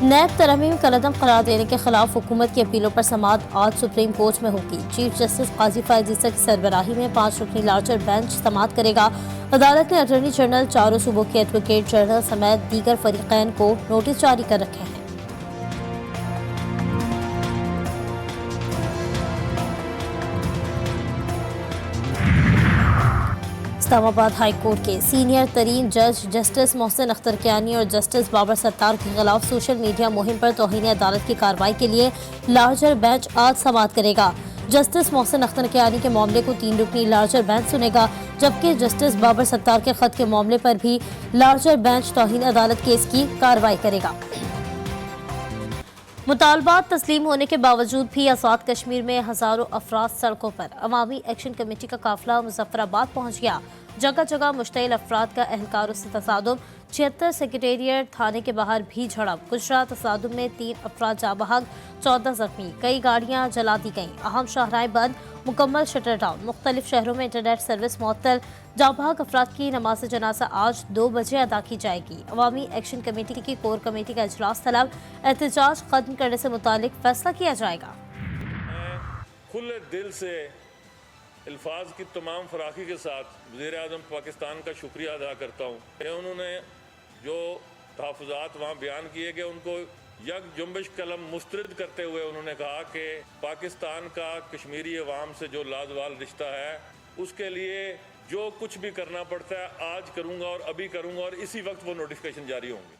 नैब तरमीम कलअदम करार देने के खिलाफ हुकूमत की अपीलों पर समाअत आज सुप्रीम कोर्ट में होगी। चीफ जस्टिस काजी फायद ईसा की सरबराही में 5 रुकनी लार्जर बेंच समाअत करेगा। अदालत ने अटॉर्नी जनरल, चारों सूबों के एडवोकेट जनरल समेत दीगर फरीकैन को नोटिस जारी कर रखे हैं। इस्लामाबाद हाई कोर्ट के सीनियर तरीन जज जस्टिस मोहसिन अख्तर कियानी और जस्टिस बाबर सत्तार के खिलाफ सोशल मीडिया मुहिम पर तौहीन अदालत की कार्रवाई के लिए लार्जर बेंच आज समाअत करेगा। जस्टिस मोहसिन अख्तर कियानी के मामले को 3 रुकनी लार्जर बेंच सुनेगा, जबकि जस्टिस बाबर सत्तार के खत के मामले पर भी लार्जर बेंच तौहीन अदालत केस की कार्रवाई करेगा। मुतालबात तस्लीम होने के बावजूद भी आज़ाद कश्मीर में हज़ारों अफराद सड़कों पर। अवामी एक्शन कमेटी का काफिला मुजफ्फराबाद पहुंच गया। जगह जगह मुश्तइल अफराद का एहलकारों से तसादुम, 76 सेक्रेटेरिएट थाने के बाहर भी झड़प। गुजरात तसादुम में 3 अफराद जाँ बहक, 14 जख्मी, कई गाड़ियाँ जला दी गईं। अहम शाहराहें बंद, मुकम्मल शटर डाउन। मुख्तलिफ शहरों में इंटरनेट सर्विस मुअत्तल। जाँ बहक अफराद की नमाज जनाजा आज 2 बजे अदा की जाएगी। अवामी एक्शन कमेटी की कोर कमेटी का इजलास तलब, एहतजाज खत्म करने से मुतालिक फैसला किया जाएगा। खुले दिल से अल्फाज की तमाम फराखी के साथ वज़ीर-ए-आज़म पाकिस्तान का शुक्रिया अदा करता हूँ। उन्होंने जो तहफ़्फ़ुज़ात वहाँ बयान किए गए उनको यक जुम्बिश कलम मुस्तरद करते हुए उन्होंने कहा कि पाकिस्तान का कश्मीरी अवाम से जो लाजवाल रिश्ता है उसके लिए जो कुछ भी करना पड़ता है आज करूँगा और अभी करूँगा, और इसी वक्त वो नोटिफिकेशन जारी होंगे।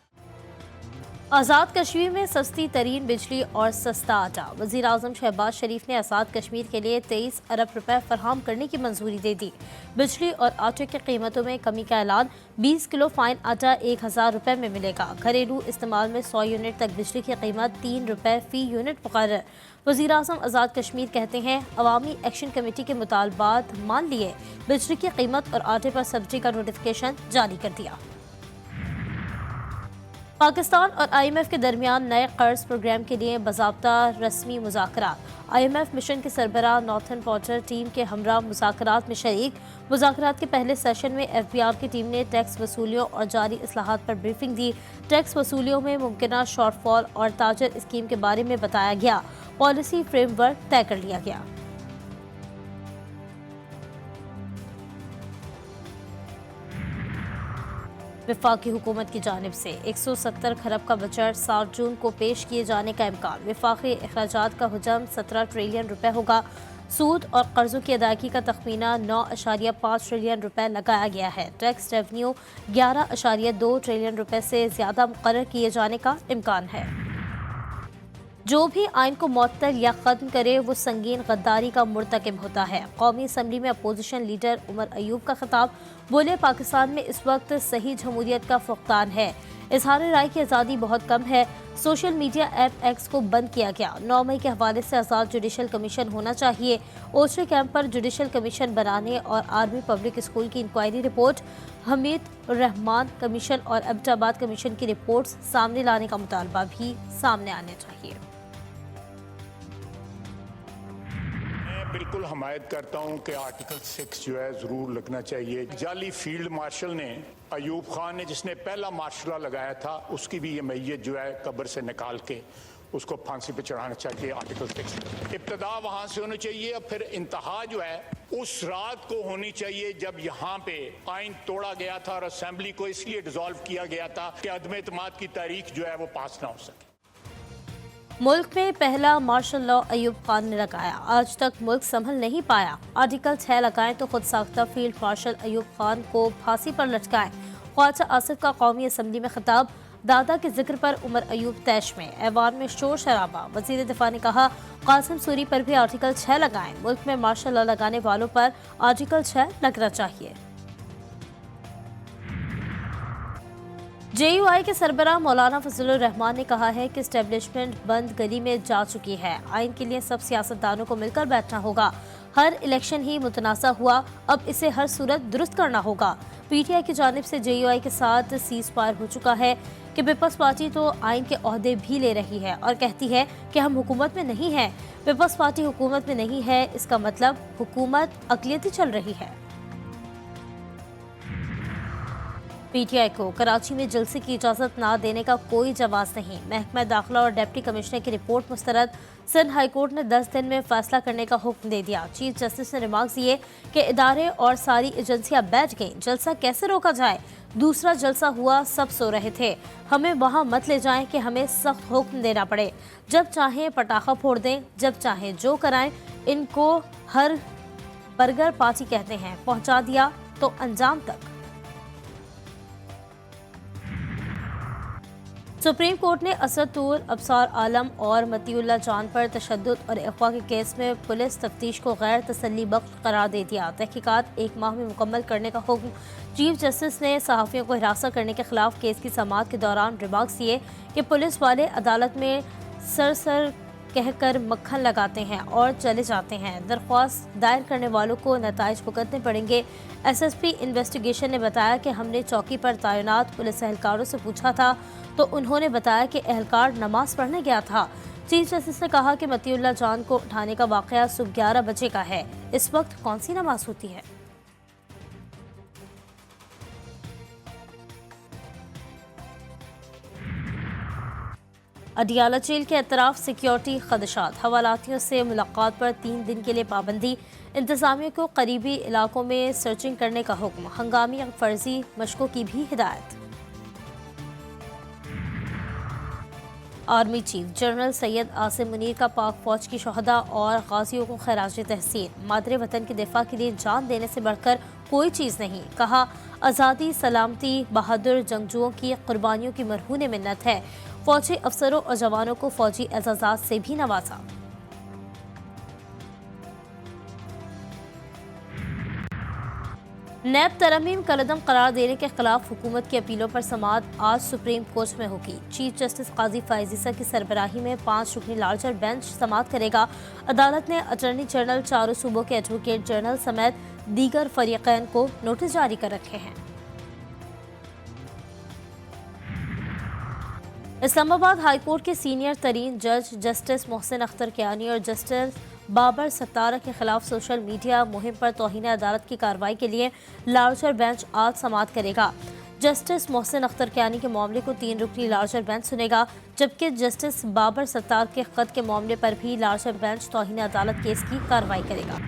आज़ाद कश्मीर में सस्ती तरीन बिजली और सस्ता आटा। वज़ीर आज़म शहबाज शरीफ ने आज़ाद कश्मीर के लिए 23 अरब रुपए फराहम करने की मंजूरी दे दी। बिजली और आटे की कीमतों में कमी का ऐलान। 20 किलो फाइन आटा 1000 रुपए में मिलेगा। घरेलू इस्तेमाल में 100 यूनिट तक बिजली की कीमत 3 रुपए फी यूनिट मुकर्रर। वज़ीर आज़म आज़ाद कश्मीर कहते हैं, अवामी एक्शन कमेटी के मुतालबात मान लिए, बिजली की कीमत और आटे पर सब्सिडी का नोटिफिकेशन जारी कर दिया। पाकिस्तान और IMF के दरमियान नए कर्ज प्रोग्राम के लिए बाज़ाब्ता रस्मी मुज़ाकरात। IMF मिशन के सरबराह नॉर्थन पॉर्टर टीम के हमरा मुज़ाकरात में शरीक। मुज़ाकरात के पहले सेशन में FBR की टीम ने टैक्स वसूलियों और जारी इस्लाहात पर ब्रीफिंग दी। टैक्स वसूलियों में मुमकिना शॉर्टफॉल और ताजर स्कीम के बारे में बताया गया। पॉलिसी फ्रेमवर्क तय कर लिया गया। वफाकी हुकूमत की जानिब से 170 खरब का बजट 7 जून को पेश किए जाने का इम्कान। वफाकी अखराजात का हजम 17 ट्रिलियन रुपए होगा। सूद और कर्जों की अदायगी का तखमीना 9.5 ट्रिलियन रुपए लगाया गया है। टैक्स रेवन्यू 11.2 ट्रिलियन रुपए से ज़्यादा मुकर्रर किए जाने का इम्कान है। जो भी आइन को मुअत्तल या ख़त्म करे वो संगीन गद्दारी का मुर्तकिब होता है। कौमी असम्बली में अपोजिशन लीडर उमर अयूब का खिताब। बोले, पाकिस्तान में इस वक्त सही जमहूरियत का फुक़दान है। इजहार राय की आज़ादी बहुत कम है। सोशल मीडिया ऐप X को बंद किया गया। 9 मई के हवाले से आज़ाद जुडिशल कमीशन होना चाहिए। ओछरे कैंप पर जुडिशल कमीशन बनाने और आर्मी पब्लिक स्कूल की inquiry report, Hamid Rahman commission और एबटाबाद कमीशन की रिपोर्ट्स सामने लाने का मुतालबा भी सामने आने चाहिए। बिल्कुल हमायत करता हूं कि आर्टिकल 6 जो है ज़रूर लगना चाहिए। जाली फील्ड मार्शल ने अयूब खान ने जिसने पहला मार्शला लगाया था उसकी भी ये मैयत जो है कब्र से निकाल के उसको फांसी पे चढ़ाना चाहिए। आर्टिकल 6 इब्तदा वहां से होनी चाहिए और फिर इंतहा जो है उस रात को होनी चाहिए जब यहाँ पे आइन तोड़ा गया था और असेंबली को इसलिए डिसॉल्व किया गया था कि अदम एतमाद की तारीख जो है वो पास ना हो सके। मुल्क में पहला मार्शल लॉ अयूब खान ने लगाया। आज तक मुल्क संभल नहीं पाया। आर्टिकल 6 लगाएं तो खुद साख्ता फील्ड मार्शल अयूब खान को फांसी पर लटकाएं। ख्वाजा आसिफ का कौमी असम्बली में खिताब। दादा के जिक्र पर उमर अयूब तैश में। ऐवान में शोर शराबा। वजीर दिफा ने कहा, कासिम सूरी पर भी आर्टिकल 6 लगाएं। मुल्क में मार्शल लॉ लगाने वालों पर आर्टिकल 6 लगना चाहिए। JUI के सरबराह मौलाना फजलुर रहमान ने कहा है कि एस्टेब्लिशमेंट बंद गली में जा चुकी है। आइन के लिए सब सियासतदानों को मिलकर बैठना होगा। हर इलेक्शन ही मुतनासा हुआ, अब इसे हर सूरत दुरुस्त करना होगा। PTI की जानिब से JUI के साथ सीज फायर हो चुका है कि पीपल्स पार्टी तो आइन के ओहदे भी ले रही है और कहती है कि हम हुकूमत में नहीं हैं। पीपल्स पार्टी हुकूमत में नहीं है, इसका मतलब हुकूमत अक़लियती चल रही है। पीटीआई को कराची में जलसे की इजाजत ना देने का कोई जवाब नहीं। महकमा दाखिला और डिप्टी कमिश्नर की रिपोर्ट मुस्तरद। सिंध हाई कोर्ट ने 10 दिन में फैसला करने का हुक्म दे दिया। चीफ जस्टिस ने रिमार्क दिए कि इदारे और सारी एजेंसियां बैठ गईं, जलसा कैसे रोका जाए। दूसरा जलसा हुआ, सब सो रहे थे, हमें वहां मत ले जाएं कि हमें सख्त हुक्म देना पड़े। जब चाहें पटाखा फोड़ दें, जब चाहें जो कराएं। इनको हर बर्गर पार्टी कहते हैं, पहुंचा दिया तो अंजाम तक। सुप्रीम कोर्ट ने असदुल अब्सार आलम और मतीउल्लाह जान पर तशद्दुद और अगवा के केस में पुलिस तफ्तीश को गैर तसल्ली बख्श करार दे दिया। तहकीकात 1 माह में मुकम्मल करने का हुक्म। चीफ जस्टिस ने सहाफ़ियों को हिरासत करने के खिलाफ केस की समाअत के दौरान रिमार्क्स दिए कि पुलिस वाले अदालत में सर कहकर मक्खन लगाते हैं और चले जाते हैं। दरख्वास्त दायर करने वालों को नताइज भुगतने पड़ेंगे। एसएसपी इन्वेस्टिगेशन ने बताया कि हमने चौकी पर तैनात पुलिस एहलकारों से पूछा था तो उन्होंने बताया कि एहलकार नमाज पढ़ने गया था। चीफ जस्टिस ने कहा कि मतीउल्लाह जान को उठाने का वाक़या सुबह 11 बजे का है। इस वक्त कौन सी नमाज होती है? अडियाला जेल के अतराफ सिक्योरिटी खदशात। हवालातियों से मुलाकात पर 3 दिन के लिए पाबंदी। इंतजामिया को करीबी इलाकों में सर्चिंग करने का हुक्म। हंगामी और फर्जी मशकों की भी हिदायत। Army chief general Syed Asim Munir का पाक फौज की शहदा और गाजियों को खराज तहसीन। मादरे वतन के दिफा के लिए जान देने से बढ़कर कोई चीज़ नहीं। कहा, आज़ादी सलामती बहादुर जंगजुओं की कुर्बानियों की मरहून मिन्नत है। फौजी अफसरों और जवानों को फौजी एजाज़ात से भी नवाजा। नैब तरमीम कलदम करार देने के खिलाफ हुकूमत की अपीलों पर समाअत आज सुप्रीम कोर्ट में होगी। चीफ जस्टिस काजी फायजीसा की सरबराही में 5 रुकनी लार्जर बेंच समाअत करेगा। अदालत ने अटॉर्नी जनरल, चारों सूबों के एडवोकेट जनरल समेत दीगर फरीकैन को नोटिस जारी कर रखे हैं। इस्लामाबाद हाई कोर्ट के सीनियर तरीन जज जस्टिस मोहसिन अख्तर कियानी और जस्टिस बाबर सत्तारा के खिलाफ सोशल मीडिया मुहिम पर तौहीन अदालत की कार्रवाई के लिए लार्जर बेंच आज समाअत करेगा। जस्टिस मोहसिन अख्तर कियानी के मामले को 3 रुकनी लार्जर बेंच सुनेगा, जबकि जस्टिस बाबर सत्तार के खत के मामले पर भी लार्जर बेंच तौहीन अदालत केस की कार्रवाई करेगा।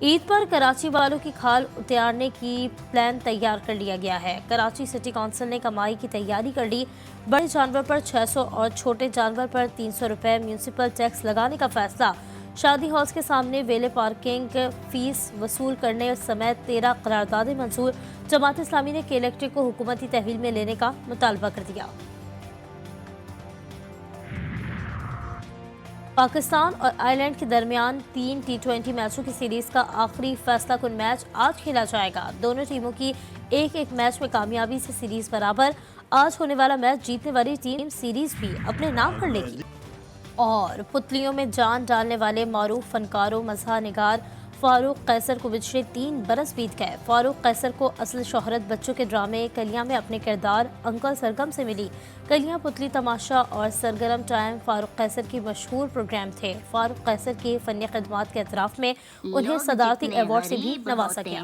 ईद पर कराची वालों की खाल उतारने की प्लान तैयार कर लिया गया है। कराची सिटी काउंसिल ने कमाई की तैयारी कर ली। बड़े जानवर पर 600 और छोटे जानवर पर 300 रुपये म्यूनसिपल टैक्स लगाने का फैसला। शादी हॉल्स के सामने वेले पार्किंग फीस वसूल करने समेत 13 करारदादें मंजूर। जमात इस्लामी ने के इलेक्ट्रिक को हुकूमती तहवील में लेने का मुतालबा कर दिया। पाकिस्तान और आयरलैंड के दरमियान 3 T20 मैचों की सीरीज का आखिरी फैसला कुन मैच आज खेला जाएगा। दोनों टीमों की एक मैच में कामयाबी से सीरीज बराबर। आज होने वाला मैच जीतने वाली टीम सीरीज भी अपने नाम कर लेगी। और पुतलियों में जान डालने वाले मारूफ फनकारों मज़ाह निगार फारूक कैसर को गुज़श्ते 3 बरस बीत गए। फारूक कैसर को असल शोहरत बच्चों के ड्रामे कलियां में अपने किरदार अंकल सरगम से मिली। कलियां, पुतली तमाशा और सरगरम टाइम फारूक कैसर की मशहूर प्रोग्राम थे। फारूक कैसर की फ़नी खिदमात के एतराफ़ में उन्हें सदारती अवार्ड से भी नवाजा गया।